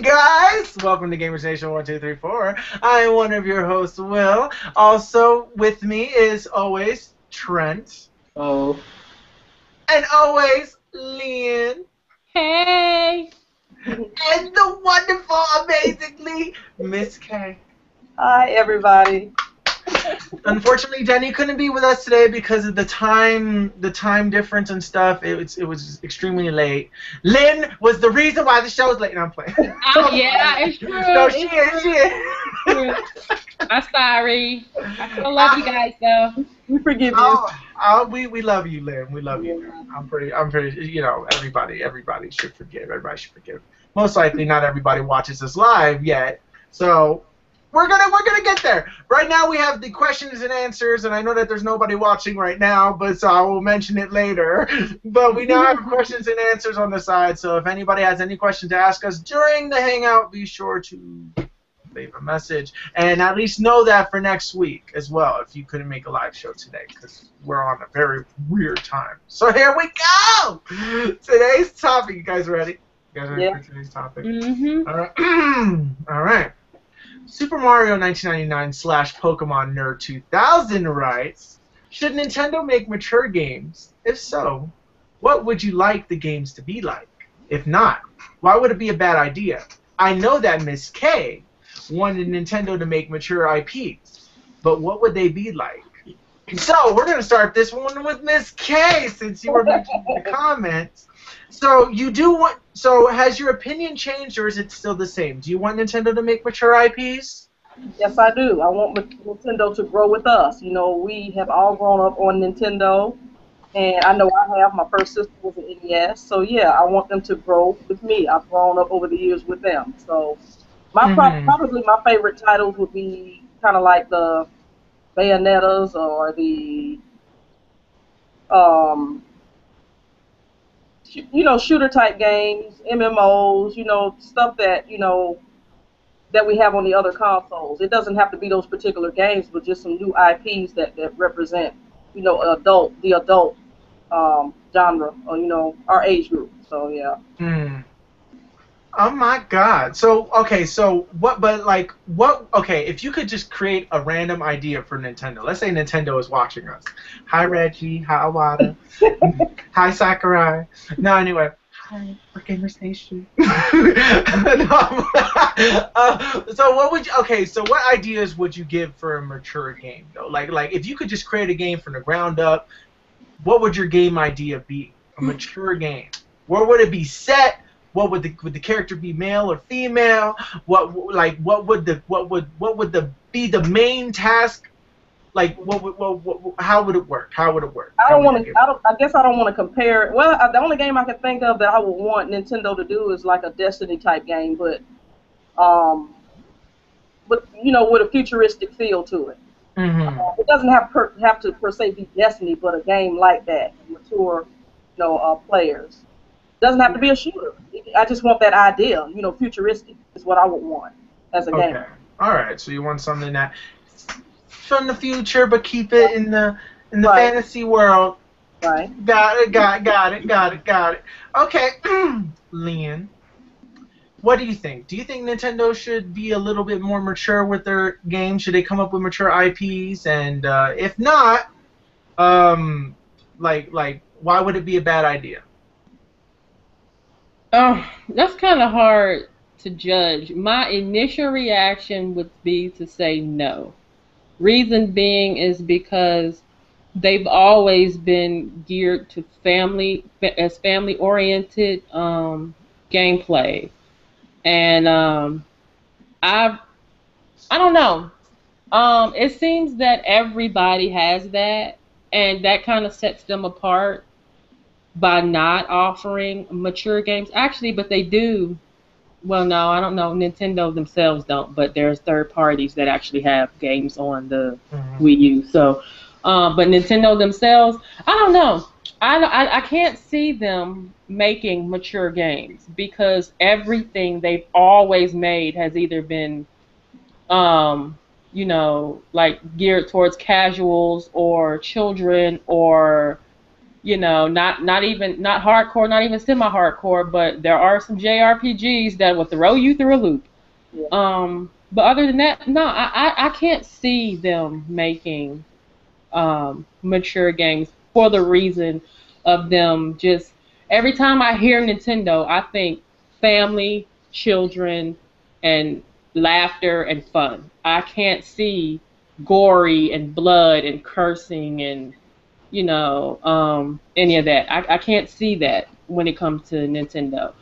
guys? Welcome to Gamers Nation 1234. I am one of your hosts, Will. Also with me is always Trent. Oh. And always Lynn. Hey. And the wonderful, amazingly Miss K. Hi, everybody. Unfortunately, Jenny couldn't be with us today because of the time difference and stuff. It was extremely late. Lynn was the reason why the show was late. No, I'm playing. Oh, yeah, it's true. No, she is. I'm sorry. I still love you guys, though. We forgive you. We love you, Lynn. We love you. I'm pretty. You know, everybody should forgive. Everybody should forgive. Most likely, not everybody watches us live yet, so. We're gonna get there. Right now we have the questions and answers, and I know that there's nobody watching right now, but so I will mention it later. But we now have questions and answers on the side, so if anybody has any questions to ask us during the hangout, be sure to leave a message, and at least know that for next week as well, if you couldn't make a live show today, because we're on a very weird time. So here we go! Today's topic, you guys ready? You guys ready for today's topic? Mm-hmm. All right. All right. Super Mario 1999 / Pokemon Nerd 2000 writes, should Nintendo make mature games? If so, what would you like the games to be like? If not, why would it be a bad idea? I know that Miss K wanted Nintendo to make mature IPs, but what would they be like? So we're going to start this one with Miss K, since you were mentioning the comments. So you do want. So has your opinion changed, or is it still the same? Do you want Nintendo to make mature IPs? Yes, I do. I want Nintendo to grow with us. You know, we have all grown up on Nintendo, and I know I have. My first sister was an NES, so yeah, I want them to grow with me. I've grown up over the years with them, so probably my favorite titles would be kind of like the Bayonettas or the shooter type games, MMOs, stuff that, that we have on the other consoles. It doesn't have to be those particular games, but just some new IPs that represent, the adult genre, or, our age group. So, yeah. Oh my God. So, okay, so okay, if you could just create a random idea for Nintendo. Let's say Nintendo is watching us. Hi, Reggie. Hi, Awada. Hi, Sakurai. No, anyway. Hi, for Gamers Nation. So what ideas would you give for a mature game, though? Like, if you could just create a game from the ground up, what would your game idea be? A mature game. Where would it be set? What would the character be, male or female? What would be the main task? Like how would it work? How would it work? I guess I don't want to compare. Well, the only game I can think of that I would want Nintendo to do is like a Destiny type game, but with a futuristic feel to it. It doesn't have to per se be Destiny, but a game like that, mature, players. Doesn't have to be a shooter. I just want that idea, futuristic is what I would want as a game. All right. So you want something that from the future, but keep it in the fantasy world. Right. Got it. Okay, Lynn, what do you think? Do you think Nintendo should be a little bit more mature with their games? Should they come up with mature IPs? And if not, why would it be a bad idea? Oh, that's kind of hard to judge. My initial reaction would be to say no. Reason being is because they've always been geared to family-oriented gameplay, and I don't know. It seems that everybody has that, and that kind of sets them apart by not offering mature games. Actually, but they do. Well, no, I don't know. Nintendo themselves don't, but there's third parties that actually have games on the Wii U. So, but Nintendo themselves, I don't know. I can't see them making mature games because everything they've always made has either been, like geared towards casuals or children or You know, not even not hardcore, not even semi-hardcore, but there are some JRPGs that will throw you through a loop. Yeah. But other than that, no, I can't see them making mature games for the reason of them just every time I hear Nintendo, I think family, children, and laughter and fun. I can't see gory and blood and cursing and any of that. I can't see that when it comes to Nintendo.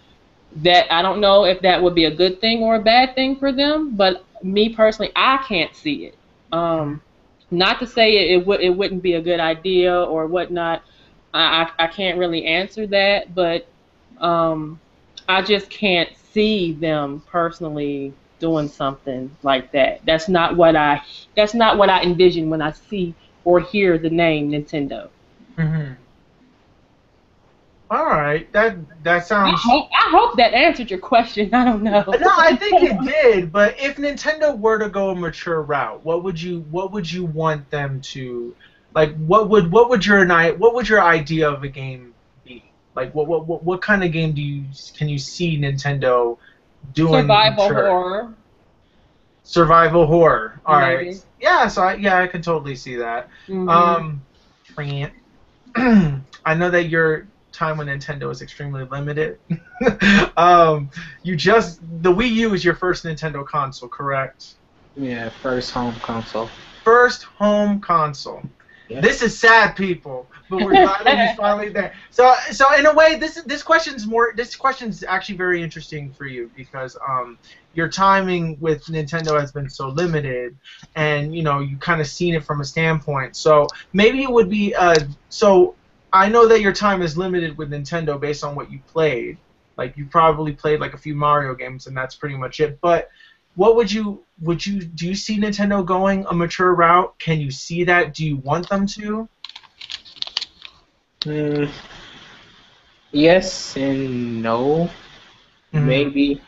That I don't know if that would be a good thing or a bad thing for them, but me personally, I can't see it. Not to say it wouldn't be a good idea or whatnot. I can't really answer that, but I just can't see them personally doing something like that. That's not what I envision when I see or hear the name Nintendo. Hmm. All right, that I sounds. hope, I hope that answered your question. I don't know. No, I think it did. But if Nintendo were to go a mature route, what would you want them to like? What would your idea of a game be? Like what kind of game can you see Nintendo doing Survival mature? horror, Survival horror. All right. maybe. Yeah, so I can totally see that. Mhm. Um, I know that your time with Nintendo is extremely limited. The Wii U is your first Nintendo console, correct? Yeah, first home console. First home console. Yeah. This is sad, people, but we're glad that he's finally there. So in a way, this question's actually very interesting for you because your timing with Nintendo has been so limited, and you kind of seen it from a standpoint. So maybe it would be so. I know that your time is limited with Nintendo based on what you played. Like you probably played like a few Mario games, and that's pretty much it. But what do you see Nintendo going a mature route? Can you see that? Do you want them to? Mm, yes and no. Mhm. Maybe.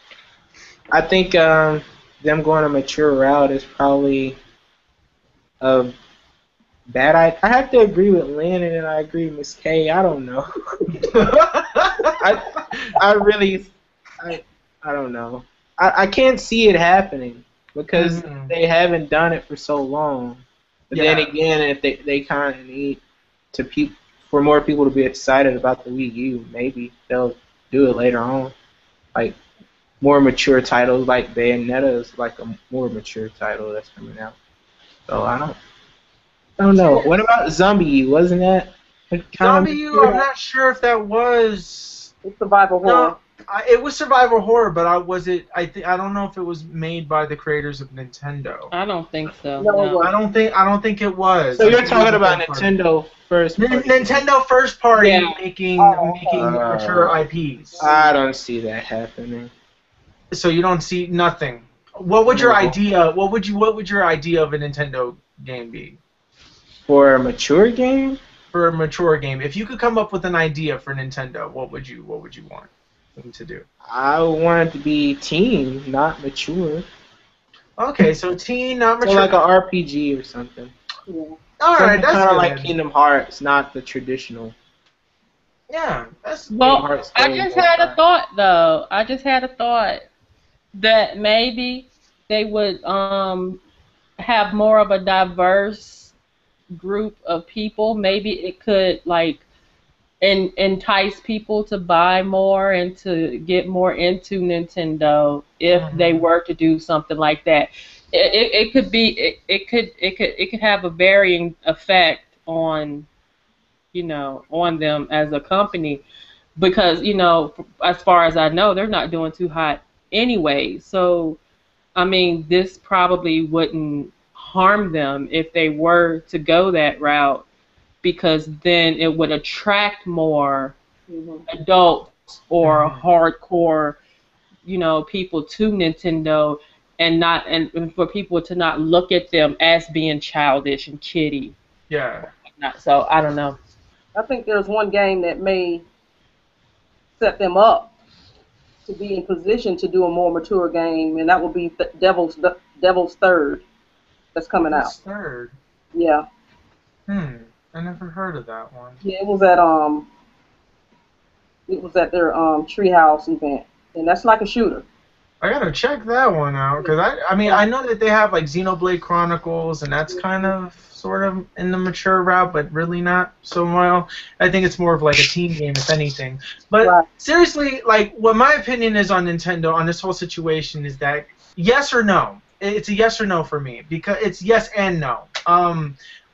I think them going a mature route is probably a bad idea. I have to agree with Lynn and then I agree with Miss K. I don't know. I really I don't know. I can't see it happening because Mhm. they haven't done it for so long. But then Yeah. again, if they kind of need to for more people to be excited about the Wii U, maybe they'll do it later on. Like more mature titles, like Bayonetta is like a more mature title that's coming out. So I don't know. What about Zombie U? Wasn't that kind of Zombie U, I'm mature? not sure if that was. It's survival horror. No, it was survival horror, but I don't know if it was made by the creators of Nintendo. I don't think so. No, it No. wasn't. I don't think it was. So I you're think it was talking a about third party. Nintendo first party. Nintendo first party Yeah. making Oh, okay. making mature IPs. I don't see that happening. So you don't see nothing. What would your No. idea? What would your idea of a Nintendo game be For a mature game, for a mature game? If you could come up with an idea for Nintendo, what would you want them to do? I want it to be teen, not mature. Okay, so teen, not So mature. like an RPG or something. Yeah. All right, Something that's kind of good. like Kingdom Hearts, not the traditional. Yeah, that's Well, Hearts I Gold just or had a Black. thought though. I just had a thought that maybe they would have more of a diverse group of people. Maybe it could like entice people to buy more and to get more into Nintendo if they Mhm. were to do something like that. It could be it could have a varying effect on on them as a company because as far as I know they're not doing too hot anyway. So I mean this probably wouldn't harm them if they were to go that route because then it would attract more Hmm. adults or Mhm. hardcore, people to Nintendo and for people to not look at them as being childish and kiddie. Yeah. Not so I don't know. I think there's one game that may set them up to be in position to do a more mature game, and that would be Devil's Third that's coming out. What's third? Yeah. Hmm. I never heard of that one. Yeah, it was at their Treehouse event, and that's like a shooter. I gotta check that one out because I mean I know that they have like Xenoblade Chronicles and that's kind of sort of in the mature route, but really not so well. I think it's more of like a teen game if anything. But Right. seriously, like what my opinion is on Nintendo on this whole situation is that yes or no. It's a yes or no for me because it's yes and no.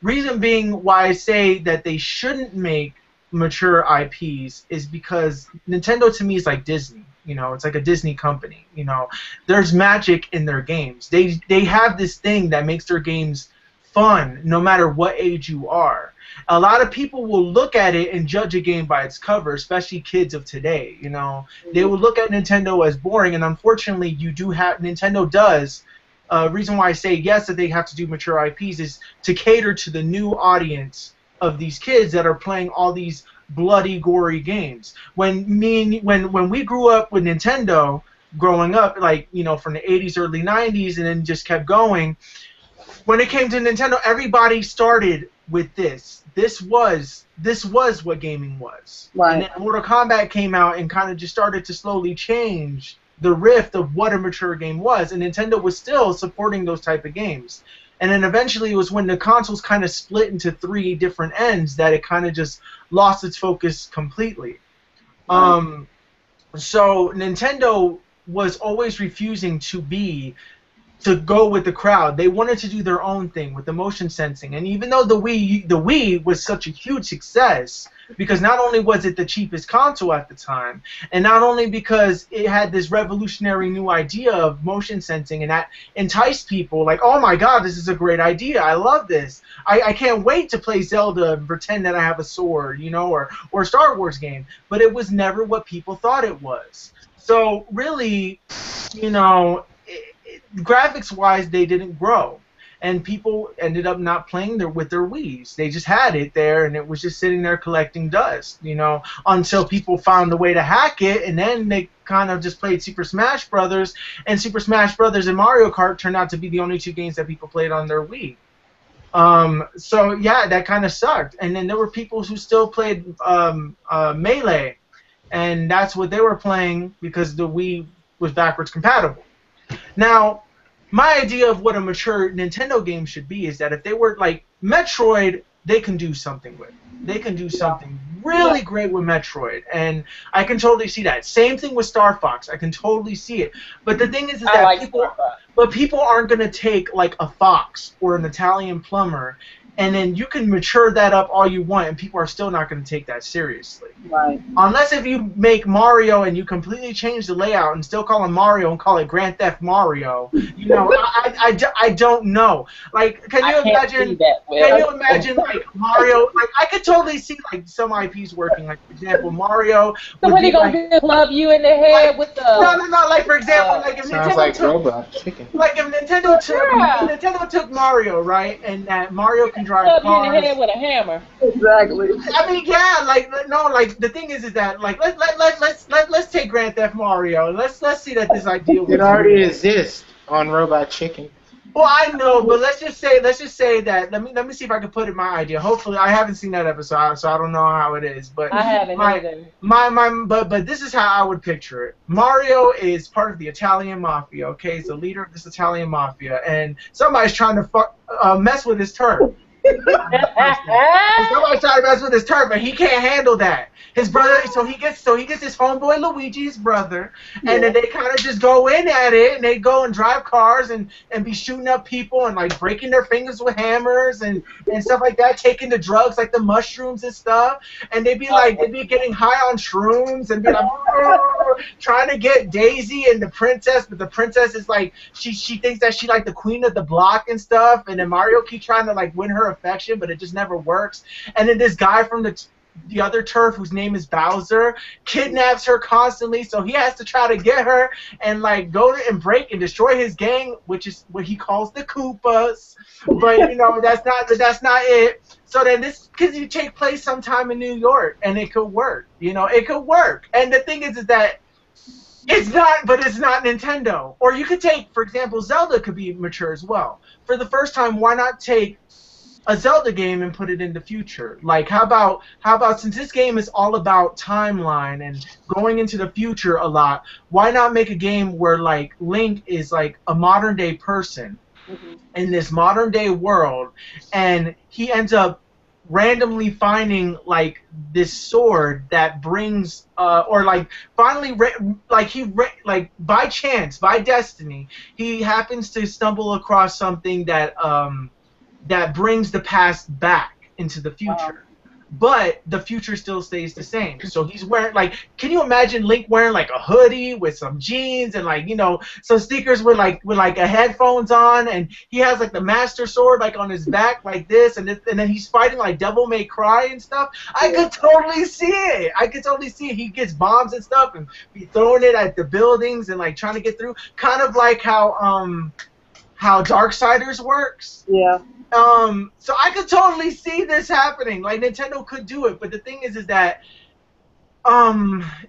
Reason being why I say that they shouldn't make mature IPs is because Nintendo to me is like Disney. You know, it's like a Disney company. You know, there's magic in their games. They have this thing that makes their games fun, no matter what age you are. A lot of people will look at it and judge a game by its cover, especially kids of today. You know, they will look at Nintendo as boring, and unfortunately, you do have Nintendo does. Reason why I say yes that they have to do mature IPs is to cater to the new audience of these kids that are playing all these bloody, gory games. When we grew up with Nintendo, growing up, like you know, from the '80s, early '90s, and then just kept going. When it came to Nintendo, everybody started with this. This was what gaming was. Right. And then Mortal Kombat came out and kind of just started to slowly change the rift of what a mature game was, and Nintendo was still supporting those type of games. And then eventually it was when the consoles kind of split into three different ends that it kind of just lost its focus completely. So Nintendo was always refusing to go with the crowd. They wanted to do their own thing with the motion sensing. And even though the Wii was such a huge success, because not only was it the cheapest console at the time, and not only because it had this revolutionary new idea of motion sensing, and that enticed people, like, oh my god, this is a great idea, I love this. I can't wait to play Zelda and pretend that I have a sword, you know, or a Star Wars game. But it was never what people thought it was. So really, you know, graphics-wise, they didn't grow, and people ended up not playing with their Wiis. They just had it there, and it was just sitting there collecting dust, you know, until people found a way to hack it, and then they kind of just played Super Smash Brothers, and Super Smash Brothers and Mario Kart turned out to be the only two games that people played on their Wii. So yeah, that kind of sucked. And then there were people who still played Melee, and that's what they were playing because the Wii was backwards compatible. Now, my idea of what a mature Nintendo game should be is that if they were like Metroid, they can do something with. They can do something really great with Metroid, and I can totally see that. Same thing with Star Fox. I can totally see it. But the thing is that like people aren't going to take like a Fox or an Italian plumber, and then you can mature that up all you want, and people are still not going to take that seriously. Right. Unless if you make Mario and you completely change the layout and still call him Mario and call it Grand Theft Mario, you know, I don't know. Like, can you imagine? Can you imagine like Mario? Like, I could totally see like some IPs working. Like, for example, Mario. Somebody gonna club you in the head like, with the. No. Like, for example, like if Sounds Nintendo like took, Robot Chicken. like if Nintendo took Mario, right, and that Mario can drive Club you in the cars. head with a hammer. Exactly. I mean, yeah, like no, like the thing is that like let's take Grand Theft Mario and let's see that this idea It already exists on Robot Chicken. Well, I know, but let's just say that let me see if I can put it my idea. Hopefully, I haven't seen that episode, so I don't know how it is. But I haven't either. But this is how I would picture it. Mario is part of the Italian mafia. Okay, he's the leader of this Italian mafia, and somebody's trying to mess with his turf. Somebody's trying to mess with his turf, but he can't handle that. His brother, so he gets his homeboy Luigi, his brother, and then they kind of just go in at it, and they go and drive cars and be shooting up people and like breaking their fingers with hammers and stuff like that, taking the drugs like the mushrooms and stuff, and they'd be getting high on shrooms and be like trying to get Daisy and the princess, but the princess is like she thinks that she like the queen of the block and stuff, and then Mario keeps trying to like win her affection, but it just never works. And then this guy from the other turf, whose name is Bowser, kidnaps her constantly, so he has to try to get her and like go and break and destroy his gang, which is what he calls the Koopas. But you know, that's not it. So then this could take place sometime in New York, and it could work. You know, it could work. And the thing is that it's not Nintendo. Or you could take, for example, Zelda could be mature as well. For the first time, why not take a Zelda game and put it in the future. Like, how about since this game is all about timeline and going into the future a lot, why not make a game where like Link is like a modern day person Mhm. in this modern day world, and he ends up randomly finding like this sword that brings or like finally like by chance, by destiny, he happens to stumble across something that brings the past back into the Wow. future. But the future still stays the same. So he's wearing like, can you imagine Link wearing like a hoodie with some jeans and like, you know, some sneakers with a headphones on, and he has like the Master Sword like on his back like this, and then he's fighting like Devil May Cry and stuff. I could totally see it. I could totally see it. He gets bombs and stuff and be throwing it at the buildings and like trying to get through, kind of like how Darksiders works. Yeah. So I could totally see this happening. Like Nintendo could do it, but the thing is that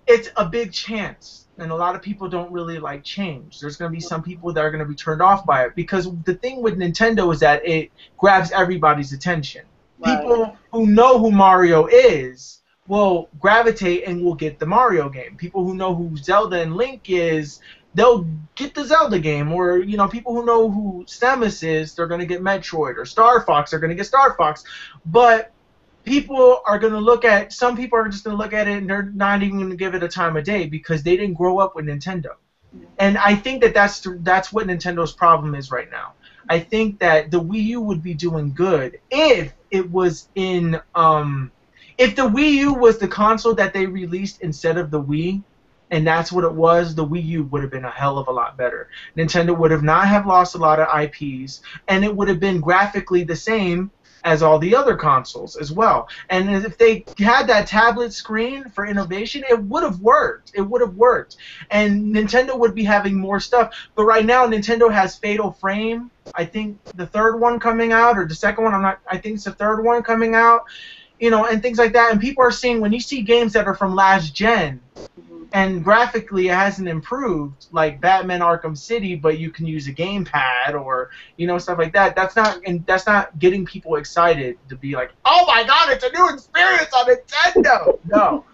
it's a big chance, and a lot of people don't really like change. There's gonna be some people that are gonna be turned off by it because the thing with Nintendo is that it grabs everybody's attention. Right. People who know who Mario is will gravitate and will get the Mario game. People who know who Zelda and Link is, they'll get the Zelda game, or you know, people who know who Samus is, they're gonna get Metroid, or Star Fox, they're gonna get Star Fox. But people are gonna look at, some people are just gonna look at it and they're not even gonna give it a time of day because they didn't grow up with Nintendo. And I think that that's what Nintendo's problem is right now. I think that the Wii U would be doing good if it was in if the Wii U was the console that they released instead of the Wii, and that's what it was, the Wii U would have been a hell of a lot better. Nintendo would have not have lost a lot of IPs, and it would have been graphically the same as all the other consoles as well. And if they had that tablet screen for innovation, it would have worked. It would have worked. And Nintendo would be having more stuff. But right now, Nintendo has Fatal Frame, I think the third one coming out, or the second one, I think it's the third one coming out, you know, and things like that. And people are seeing, when you see games that are from last gen, and graphically it hasn't improved, like Batman Arkham City, but you can use a gamepad or, you know, stuff like that. That's not getting people excited to be like, oh my god, it's a new experience on Nintendo. No.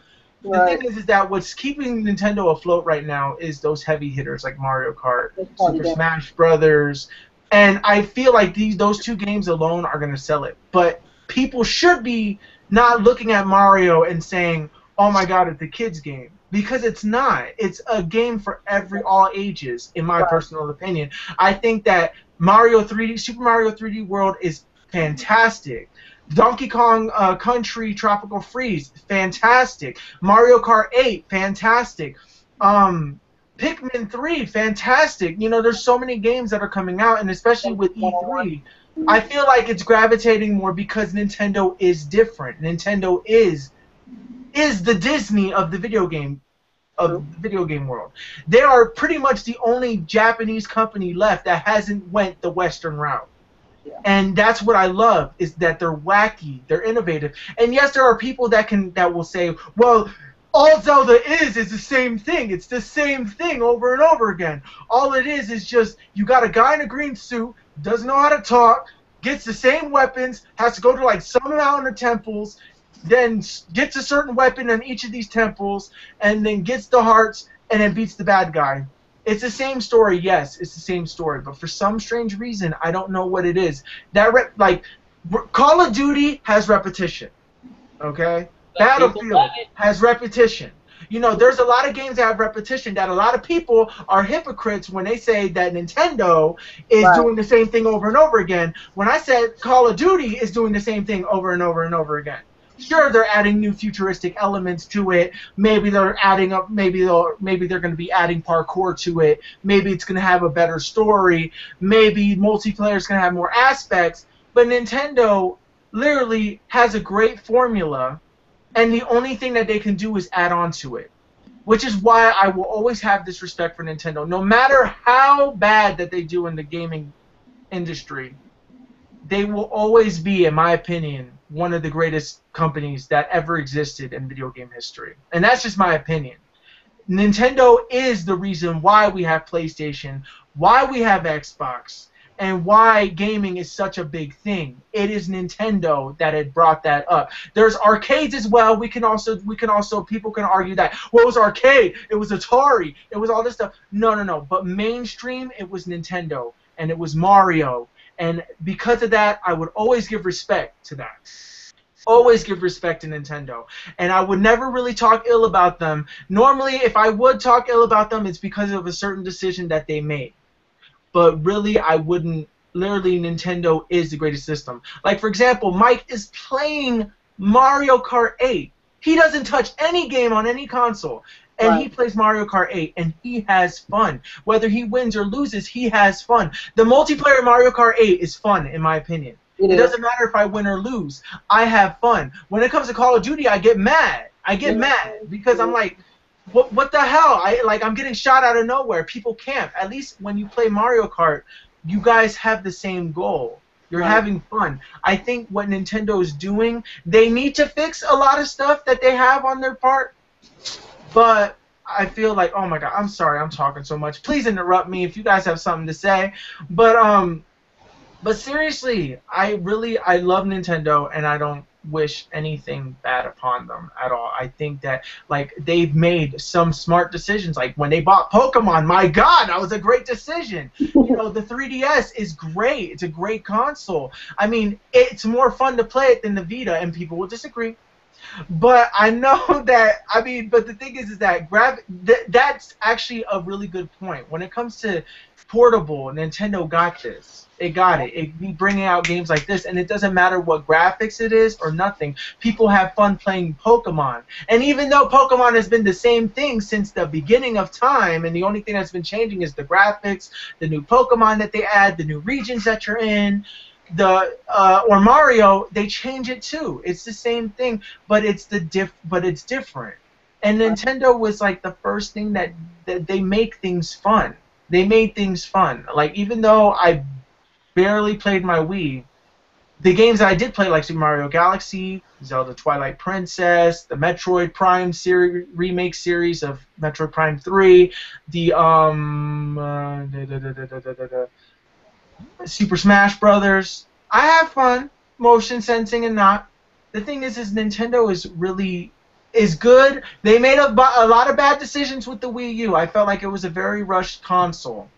Right. The thing is that what's keeping Nintendo afloat right now is those heavy hitters like Mario Kart, Super Smash Brothers, and I feel like those two games alone are going to sell it. But people should be not looking at Mario and saying, oh my god, it's a kid's game. Because it's not. It's a game for all ages, in my personal opinion. I think that Super Mario 3D World is fantastic. Donkey Kong Country Tropical Freeze, fantastic. Mario Kart 8, fantastic. Pikmin 3, fantastic. You know, there's so many games that are coming out, and especially with E3, I feel like it's gravitating more because Nintendo is different. Nintendo is the Disney of the video game world. They are pretty much the only Japanese company left that hasn't went the Western route. Yeah. And that's what I love, is that they're wacky, they're innovative. And yes, there are people that will say, well, all Zelda is the same thing. It's the same thing over and over again. All it is just you got a guy in a green suit, doesn't know how to talk, gets the same weapons, has to go to like some mountain of temples, then gets a certain weapon in each of these temples, and then gets the hearts, and then beats the bad guy. It's the same story, yes, it's the same story, but for some strange reason, I don't know what it is. Like, Call of Duty has repetition, okay? Battlefield has repetition. You know, there's a lot of games that have repetition that a lot of people are hypocrites when they say that Nintendo is doing the same thing over and over again. When I said Call of Duty is doing the same thing over and over and over again. Sure, they're adding new futuristic elements to it. Maybe they're adding up. Maybe they're going to be adding parkour to it. Maybe it's going to have a better story. Maybe multiplayer is going to have more aspects. But Nintendo literally has a great formula, and the only thing that they can do is add on to it. Which is why I will always have this respect for Nintendo, no matter how bad that they do in the gaming industry. They will always be, in my opinion, one of the greatest companies that ever existed in video game history. And that's just my opinion. Nintendo is the reason why we have PlayStation, why we have Xbox, and why gaming is such a big thing. It is Nintendo that had brought that up. There's arcades as well. We can also people can argue that, well, it was arcade, it was Atari, it was all this stuff. No. But mainstream, it was Nintendo, and it was Mario. And because of that, I would always give respect to that. Always give respect to Nintendo. And I would never really talk ill about them. Normally, if I would talk ill about them, it's because of a certain decision that they made. But really, I wouldn't. Literally, Nintendo is the greatest system. Like, for example, Mike is playing Mario Kart 8. He doesn't touch any game on any console. And he plays Mario Kart 8, and he has fun. Whether he wins or loses, he has fun. The multiplayer Mario Kart 8 is fun, in my opinion. It doesn't matter if I win or lose. I have fun. When it comes to Call of Duty, I get mad. I get mad because I'm like, what the hell? I'm getting shot out of nowhere. People camp. At least when you play Mario Kart, you guys have the same goal. You're having fun. I think what Nintendo is doing, they need to fix a lot of stuff that they have on their part, but I feel like, oh my god, I'm sorry I'm talking so much. Please interrupt me if you guys have something to say. But seriously, I love Nintendo, and I don't wish anything bad upon them at all. I think that they've made some smart decisions. Like when they bought Pokemon, my god, that was a great decision. The 3DS is great. It's a great console. I mean, it's more fun to play it than the Vita, and people will disagree. But I know that, but the thing is that that's actually a really good point. When it comes to portable, Nintendo got this. It got it. It be bringing out games like this, and it doesn't matter what graphics it is or nothing. People have fun playing Pokemon. And even though Pokemon has been the same thing since the beginning of time, and the only thing that's been changing is the graphics, the new Pokemon that they add, the new regions that you're in, or Mario, they change it too. It's the same thing, but it's different. And Nintendo was like the first thing that they make things fun. They made things fun. Like, even though I barely played my Wii, the games that I did play, like Super Mario Galaxy, Zelda Twilight Princess, the Metroid Prime remake series of Metroid Prime 3, the Super Smash Brothers, I have fun, motion sensing and not. The thing is Nintendo is good. They made a lot of bad decisions with the Wii U. I felt like it was a very rushed console.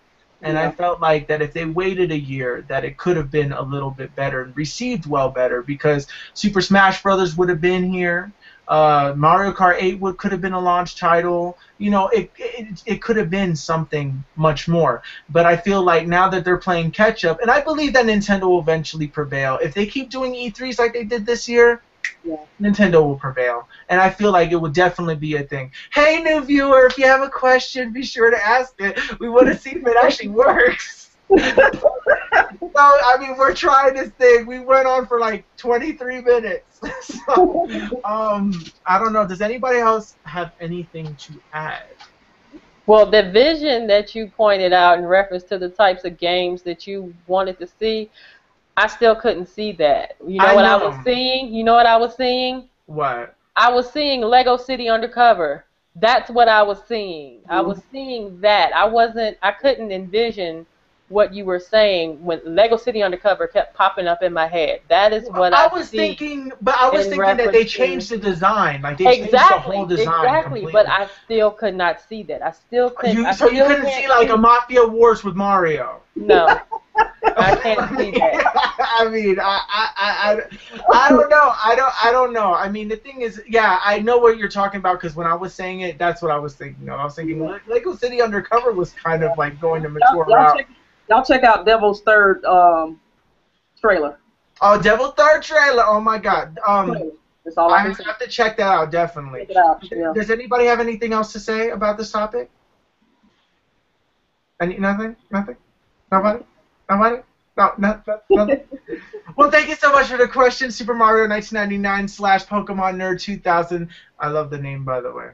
And I felt like that if they waited a year, that it could have been a little bit better and received well better, because Super Smash Brothers would have been here. Mario Kart 8 could have been a launch title. It could have been something much more. But I feel like now that they're playing catch up, and I believe that Nintendo will eventually prevail. If they keep doing E3s like they did this year, Nintendo will prevail. And I feel like it would definitely be a thing. Hey, new viewer, if you have a question, be sure to ask it. We want to see if it actually works. So, we're trying this thing. We went on for like 23 minutes. So, I don't know. Does anybody else have anything to add? Well, the vision that you pointed out in reference to the types of games that you wanted to see, I still couldn't see that. You know what I was seeing? You know what I was seeing? What? I was seeing Lego City Undercover. That's what I was seeing. I was seeing that. I couldn't envision what you were saying when Lego City Undercover kept popping up in my head. That is what I was thinking. But I was thinking that they changed the design. Like, they changed the whole design completely. But I still could not see that. I still couldn't. So you couldn't see like a Mafia Wars with Mario? No. I can't see that. I don't know. I don't know. The thing is, I know what you're talking about, because when I was saying it, that's what I was thinking of. I was thinking Lego City Undercover was kind of like going to mature route. Y'all check out Devil's Third trailer. Oh, Devil's Third trailer! Oh my God. That's all I have to check that out, definitely. Check it out. Yeah. Does anybody have anything else to say about this topic? Nothing? Nobody? No, nothing. Well, thank you so much for the question, Super Mario 1999 / Pokemon Nerd 2000. I love the name, by the way.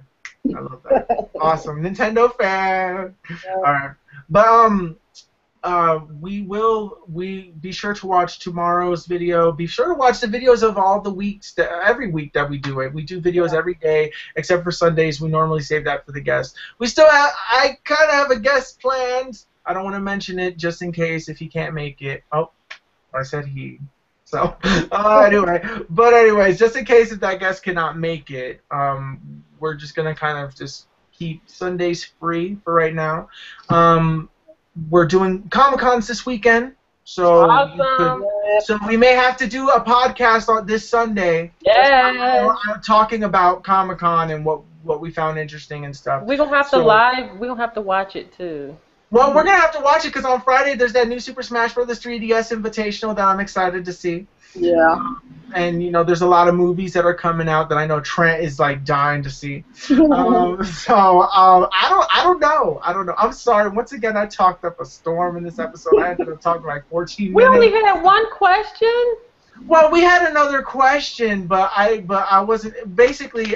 I love that. Awesome, Nintendo fan. Yeah. All right, but we be sure to watch tomorrow's video. Be sure to watch the videos of all the weeks every week that we do it. We do videos every day except for Sundays. We normally save that for the guests. I kind of have a guest planned. I don't want to mention it just in case if he can't make it. Oh, I said he. So anyway, but anyways, just in case if that guest cannot make it, we're just gonna kind of just keep Sundays free for right now. We're doing Comic-Cons this weekend, so Awesome. so we may have to do a podcast on this Sunday. Yes. Talking about Comic-Con and what we found interesting and stuff. We're gonna have to live. We're gonna have to watch it too. Well, we're gonna have to watch it because on Friday there's that new Super Smash Bros. 3DS Invitational that I'm excited to see. Yeah. And you know, there's a lot of movies that are coming out that I know Trent is like dying to see. I don't know. I'm sorry. Once again, I talked up a storm in this episode. I ended up talking like 14 minutes. We only had one question. Well, we had another question, but I wasn't basically.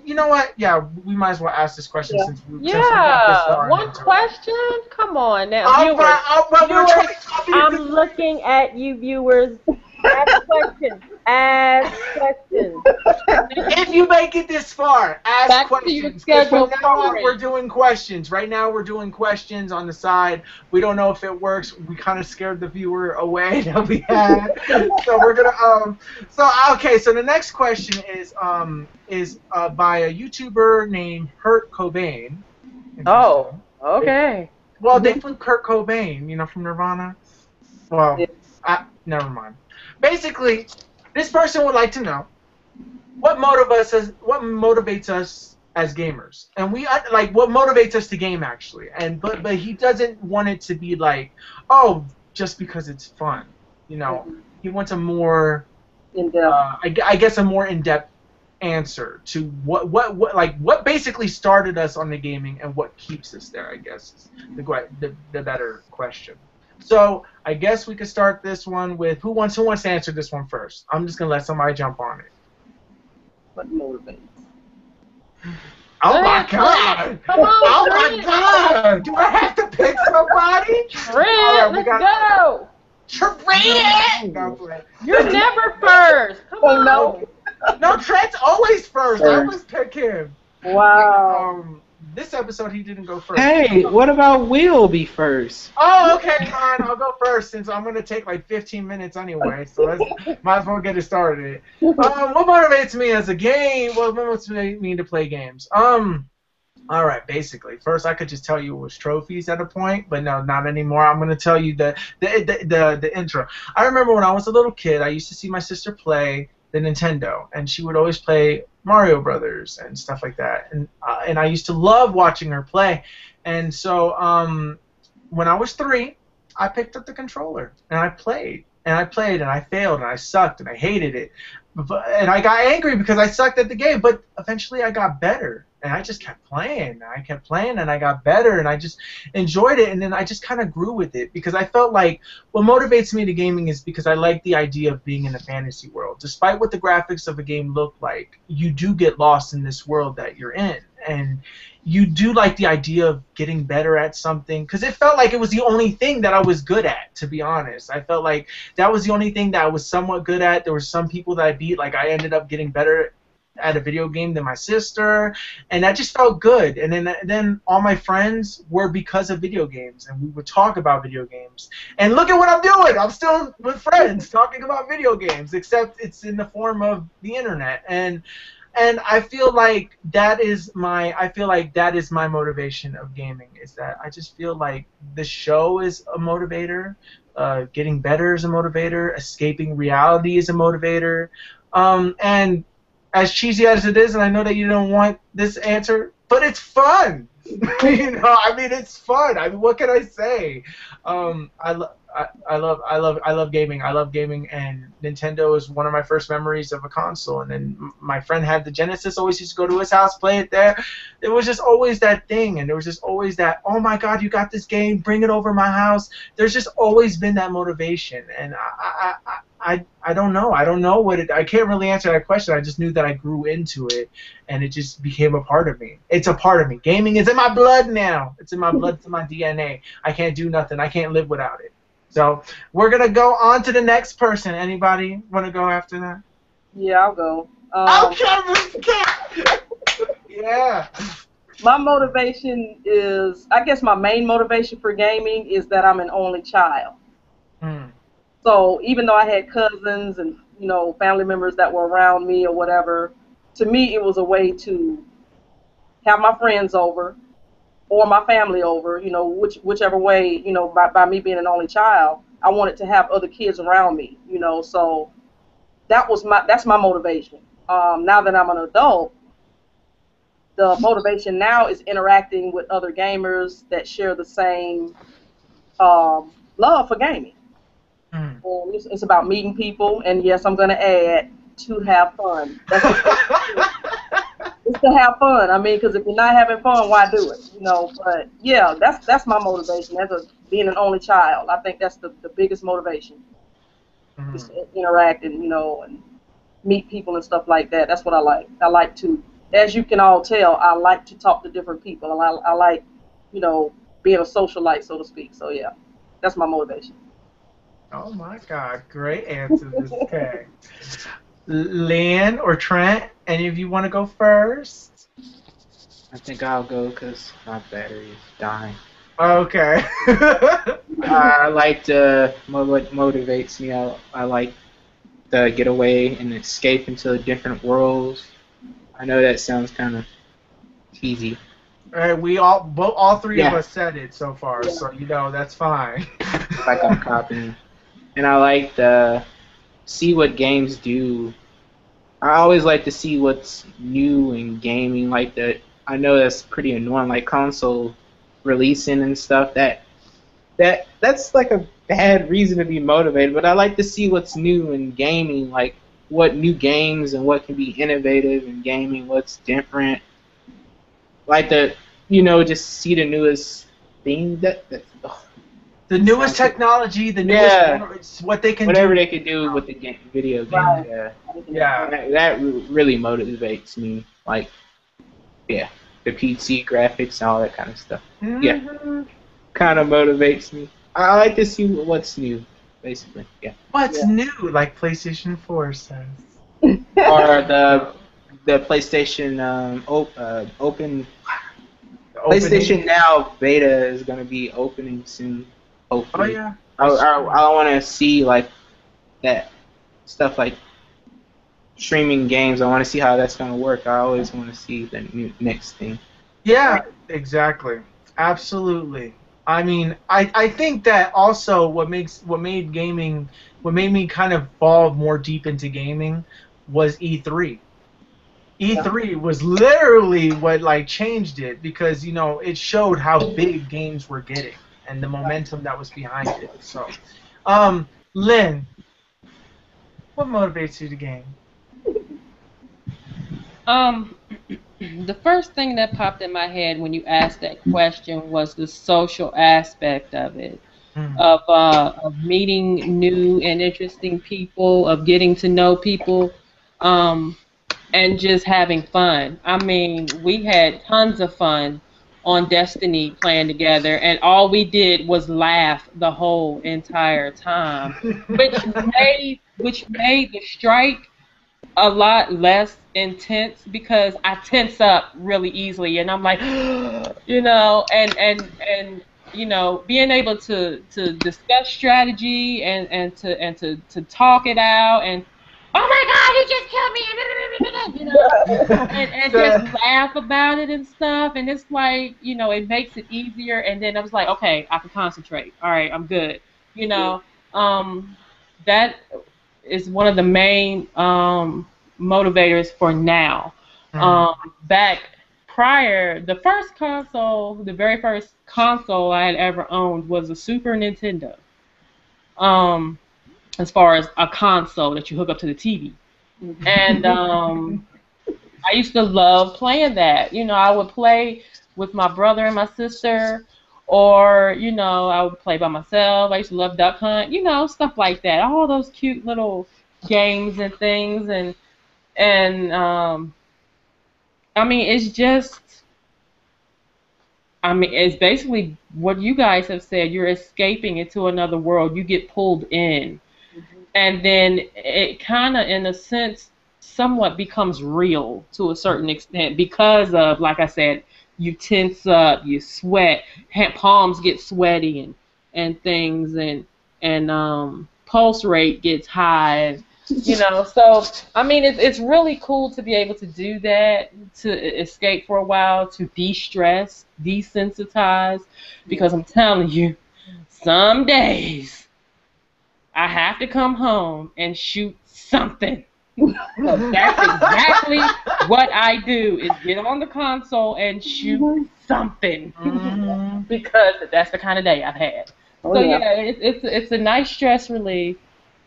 You know what? Yeah, we might as well ask this question since we got this far. One question. Come on now, I'm looking at you, viewers. Ask questions. Ask questions. If you make it this far, ask Back questions. To your schedule. From now on, we're doing questions. Right now, we're doing questions on the side. We don't know if it works. We kind of scared the viewer away that we had. So we're gonna okay. So the next question is by a YouTuber named Hurt Kobain. Oh, okay. Well, they flew Kurt Cobain, you know, from Nirvana. Well, never mind. Basically, this person would like to know what motivates us as gamers, and we like what motivates us to game actually. And but he doesn't want it to be like, oh, just because it's fun, you know. He wants a more I guess a more in-depth answer to what basically started us on the gaming and what keeps us there. I guess is the better question. So I guess we could start this one with who wants to answer this one first. I'm just gonna let somebody jump on it. What motivates? Oh my God! Come on, oh my God! Do I have to pick somebody? Trent, let's go. Trent! You're never first. Come on. No, Trent's always first. I always pick him. Wow. This episode he didn't go first. Hey, what about Will be first? Oh, okay, fine. I'll go first since I'm gonna take like 15 minutes anyway. So might as well get it started. What motivates me as a game? What motivates me to play games? All right. Basically, first I could just tell you it was trophies at a point, but no, not anymore. I'm gonna tell you the intro. I remember when I was a little kid, I used to see my sister play the Nintendo, and she would always play Mario Brothers and stuff like that, and I used to love watching her play. And so when I was 3, I picked up the controller and I played and I failed and I sucked and I hated it, and I got angry because I sucked at the game. But eventually I got better. And I just kept playing. I kept playing, and I got better, and I just enjoyed it. And then I just kind of grew with it because I felt like what motivates me to gaming is because I like the idea of being in a fantasy world. Despite what the graphics of a game look like, you do get lost in this world that you're in, and you do like the idea of getting better at something because it felt like it was the only thing that I was good at. To be honest, I felt like that was the only thing that I was somewhat good at. There were some people that I beat, like I ended up getting better at a video game than my sister, and that just felt good. And then all my friends were because of video games, and we would talk about video games. And look at what I'm doing. I'm still with friends talking about video games, except it's in the form of the internet. And I feel like that is my motivation of gaming, is that I just feel like the show is a motivator, getting better is a motivator, escaping reality is a motivator, and as cheesy as it is, and I know that you don't want this answer, but it's fun. You know, I mean, it's fun. I mean, what can I say? I love gaming. I love gaming, and Nintendo is one of my first memories of a console. And then my friend had the Genesis. Always used to go to his house, play it there. It was just always that thing, and there was just always that. Oh my God, you got this game! Bring it over my house. There's just always been that motivation, and I don't know. I don't know what it. I can't really answer that question. I just knew that I grew into it, and it just became a part of me. It's a part of me. Gaming is in my blood now. It's in my blood. It's in my DNA. I can't do nothing. I can't live without it. So we're gonna go on to the next person. Anybody want to go after that? Yeah, I'll go. Okay. Yeah. My motivation is, I guess my main motivation for gaming is that I'm an only child. Mm. So even though I had cousins and family members that were around me or whatever, to me it was a way to have my friends over or my family over, whichever way, by me being an only child, I wanted to have other kids around me, so that's my motivation. Now that I'm an adult, the motivation now is interacting with other gamers that share the same love for gaming. Mm. It's about meeting people, and yes, I'm going to add to have fun. That's it's to have fun. I mean, because if you're not having fun, why do it? But yeah, that's my motivation as being an only child. I think that's the biggest motivation is Mm. to interact and meet people and stuff like that. That's what I like. I like to, as you can all tell, I like to talk to different people. I like, you know, being a socialite, so to speak. So yeah, that's my motivation. Oh my God, great answers. Okay. Lynn or Trent, any of you want to go first? I think I'll go because my battery is dying. Okay. I like to what motivates me. I like to get away and escape into different worlds. I know that sounds kind of cheesy. All right, all three of Yeah, us said it so far, Yeah. so that's fine. like I'm copying. And I like to see what games do. I always like to see what's new in gaming. Like that, I know that's pretty annoying. Like console releasing and stuff. That's like a bad reason to be motivated. But I like to see what's new in gaming. Like what new games and what can be innovative in gaming. What's different. Like just see the newest thing that The newest technology, the yeah, newest what they can whatever do. they could do with the video game. Right. Yeah, Yeah. that really motivates me. Like, yeah, the PC graphics and all that kind of stuff. Yeah, Hmm. kind of motivates me. I like to see what's new, basically. Yeah, What's Yeah. new, like PlayStation 4 says. or No, the PlayStation open the PlayStation opening. Now beta is gonna be opening soon. Oh Hopefully, yeah, I that's I, true. I want to see like that stuff like streaming games. I want to see how that's gonna work. I always want to see the next thing. Yeah, exactly. Absolutely. I mean, I think that also what made me kind of fall more deep into gaming was E3. Yeah. E3 was literally what like changed it because it showed how big games were getting and the momentum that was behind it. So, Lynn, what motivates you to game? Um, the first thing that popped in my head when you asked that question was the social aspect of it, Mm. of meeting new and interesting people, of getting to know people, um, and just having fun. I mean, we had tons of fun on Destiny playing together, and all we did was laugh the whole entire time, which made the strike a lot less intense because I tense up really easily and I'm like being able to discuss strategy and to talk it out and oh my god you just killed me and just The- laugh about it and stuff and it's like it makes it easier and then I was like okay I can concentrate all right I'm good you know um that is one of the main motivators for now. Mm. Back prior, the very first console I had ever owned was a Super Nintendo. Um, as far as a console that you hook up to the TV, and I used to love playing that. I would play with my brother and my sister, or I would play by myself. I used to love Duck Hunt, stuff like that. All those cute little games and things, and I mean, it's basically what you guys have said. You're escaping into another world. You get pulled in, and then it kind of, in a sense, somewhat becomes real to a certain extent because of, like I said, you tense up, you sweat, palms get sweaty and things, and pulse rate gets high, and so I mean it's really cool to be able to do that, to escape for a while, to de-stress, desensitize, because I'm telling you, some days I have to come home and shoot something. So that's exactly what I do, is get on the console and shoot something, because that's the kind of day I've had. So yeah, it's a nice stress relief.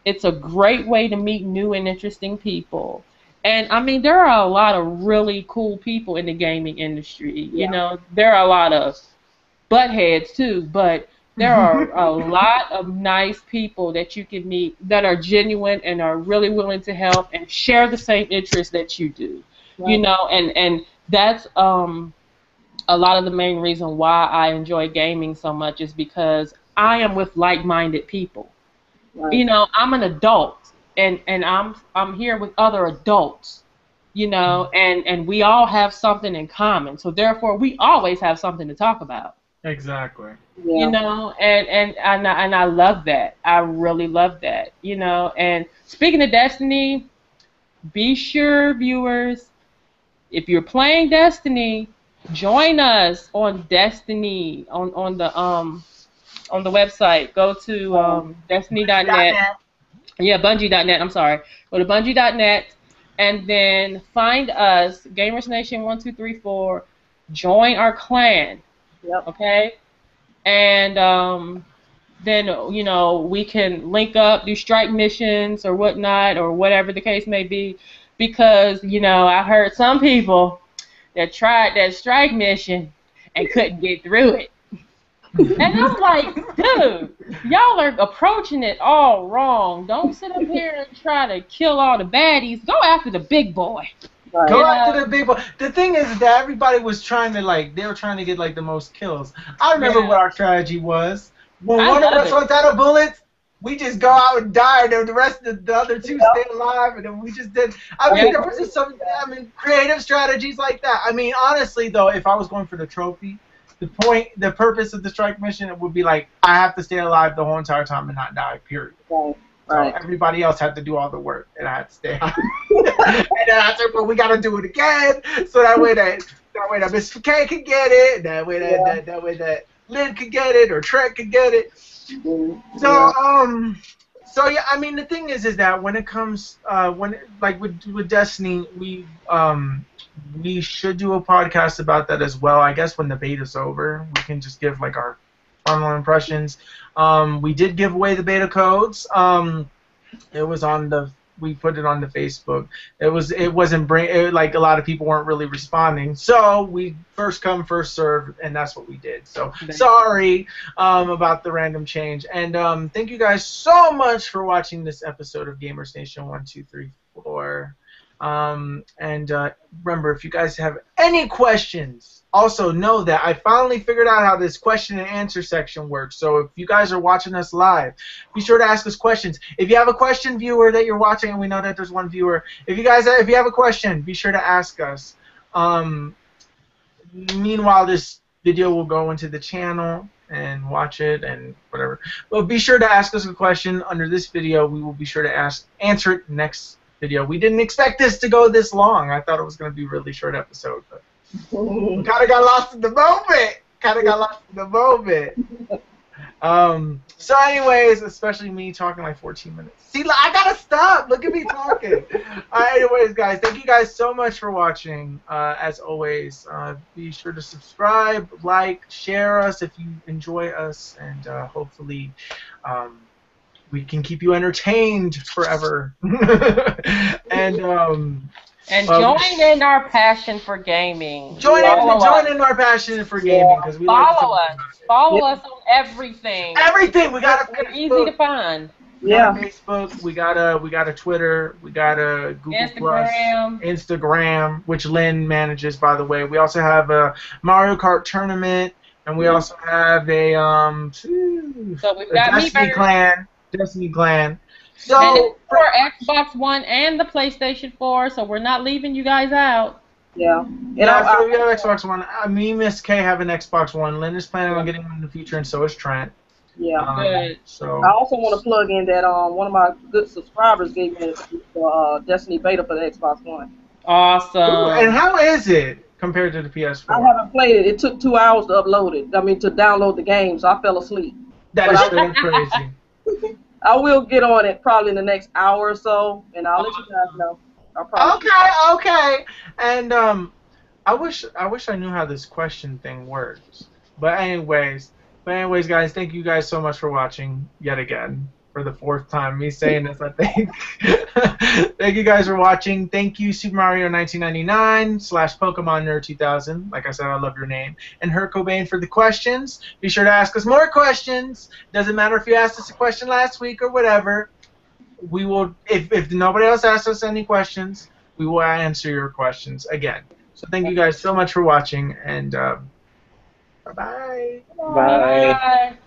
It's a great way to meet new and interesting people. And I mean, there are a lot of really cool people in the gaming industry. There are a lot of butt heads too, but there are a lot of nice people that you can meet that are genuine and are really willing to help and share the same interests that you do. Right. And that's a lot of the main reason why I enjoy gaming so much, is because I am with like-minded people. Right. I'm an adult, and I'm here with other adults, and we all have something in common. So therefore, we always have something to talk about. Exactly. Yeah. And I love that. I really love that. And speaking of Destiny, be sure, viewers, if you're playing Destiny, join us on Destiny on the website. Go to Destiny.net. Yeah, Bungie.net. I'm sorry. Go to Bungie.net and then find us, Gamers Nation 1234. Join our clan. Yep. Okay. And then we can link up, do strike missions or whatnot, or whatever the case may be, because I heard some people that tried that strike mission and couldn't get through it. And I'm like, dude, y'all are approaching it all wrong. Don't sit up here and try to kill all the baddies. Go after the big boy. Right. Go after the big boy. The thing is that everybody was trying to they were trying to get the most kills. I remember what our strategy was. When one of us runs out of bullets, we just go out and die, and the rest of the other two stay alive, and then we just did. I mean, there was just some creative strategies like that. I mean, honestly though, if I was going for the trophy, the purpose of the strike mission, it would be I have to stay alive the whole entire time and not die, period. Right. So everybody else had to do all the work, and I had to stay alive. And then I said, well, we got to do it again, so that way that Miss K could get it, and that way that Lynn could get it, or Trent could get it. So yeah, I mean, the thing is that when it comes, with Destiny, we should do a podcast about that as well. I guess when the beta's over, we can just give our final impressions. We did give away the beta codes. It was we put it on the Facebook. It wasn't a lot of people weren't really responding. So we first come, first serve, and that's what we did. So sorry about the random change. And thank you guys so much for watching this episode of Gamers Nation 1234. And remember, if you guys have any questions, also know that I finally figured out how this question and answer section works. So if you guys are watching us live, be sure to ask us questions. If you have a question, viewer, that you're watching, and we know that there's one viewer, if you have a question, be sure to ask us. Meanwhile, this video will go into the channel and watch it and whatever. But be sure to ask us a question under this video. We will be sure to answer it next video. We didn't expect this to go this long. I thought it was going to be a really short episode, but we kind of got lost in the moment. So anyways, especially me talking 14 minutes. See, I gotta stop. Look at me talking. Anyways, guys, thank you guys so much for watching. As always, be sure to subscribe, share us if you enjoy us, and hopefully we can keep you entertained forever. And join in our passion for gaming. Join in our passion for gaming, because we follow us. Follow us on everything. Everything. We got a Facebook. We're easy to find. We got a Facebook. We got a Twitter. We got a Google Instagram, which Lynn manages, by the way. We also have a Mario Kart tournament, and we also have a Destiny Clan. So and it's for Xbox One and the PlayStation 4, so we're not leaving you guys out. Yeah. And Yeah, so we have Xbox One. Me and Miss K have an Xbox One. Lynn is planning on getting one in the future, and so is Trent. yeah. Good. I So. also want to plug in that one of my good subscribers gave me the Destiny beta for the Xbox One. Ooh, and Awesome. how is it compared to the I PS4? haven't played it. It took 2 hours to upload it. I mean, to download the game, so I fell asleep. That But is straight up crazy. I will get on it probably in the next hour or so, and I'll let you guys know. I'll probably. Okay. And I wish I knew how this question thing works. But anyways, guys, thank you guys so much for watching yet again for the fourth time. Me saying this, I think. Thank you guys for watching. Thank you, Super Mario 1999 / Pokemon Nerd 2000. Like I said, I love your name. And Hurt Kobain for the questions. Be sure to ask us more questions. Doesn't matter if you asked us a question last week or whatever. We will, if nobody else asks us any questions, we will answer your questions again. So thank you guys so much for watching, and bye-bye. Bye. Bye.